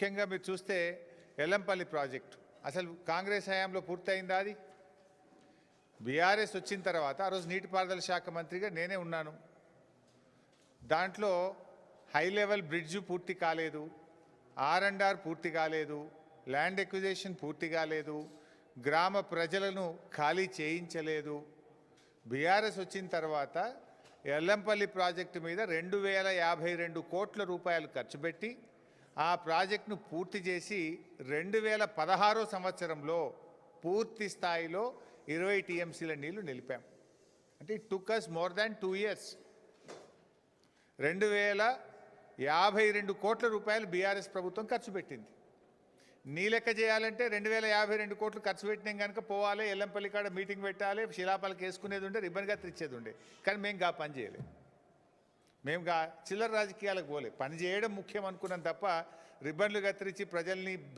ముఖ్యంగా మీరు చూస్తే ఎల్లంపల్లి ప్రాజెక్టు అసలు కాంగ్రెస్ హయాంలో పూర్తయిందా? అది బీఆర్ఎస్ వచ్చిన తర్వాత ఆ రోజు నీటిపారుదల శాఖ మంత్రిగా నేనే ఉన్నాను. దాంట్లో హై లెవెల్ బ్రిడ్జ్ పూర్తి కాలేదు, R&R పూర్తి కాలేదు, ల్యాండ్ ఎక్విజిషన్ పూర్తి కాలేదు, గ్రామ ప్రజలను ఖాళీ చేయించలేదు. బీఆర్ఎస్ వచ్చిన తర్వాత ఎల్లంపల్లి ప్రాజెక్టు మీద 2052 కోట్ల రూపాయలు ఖర్చు పెట్టి ఆ ప్రాజెక్టును పూర్తి చేసి 2016 సంవత్సరంలో పూర్తి స్థాయిలో 20 టీఎంసీల నీళ్లు నిలిపాం. అంటే it took us more than 2 years. 2052 కోట్ల రూపాయలు బీఆర్ఎస్ ప్రభుత్వం ఖర్చు పెట్టింది. నీ లెక్క చేయాలంటే 2052 కోట్లు ఖర్చు పెట్టినాం కనుక పోవాలి, ఎల్లంపల్లి కాడ మీటింగ్ పెట్టాలి, శిలాపాలకు వేసుకునేది ఉండే, రిబ్బన్ కత్తిరించేది ఉండే. కానీ మేము పని చేయలేదు. మేము చిల్లర రాజకీయాలకు పోలే, పని చేయడం ముఖ్యం అనుకున్నాం తప్ప రిబ్బన్లు కత్తిరించి ప్రజల్ని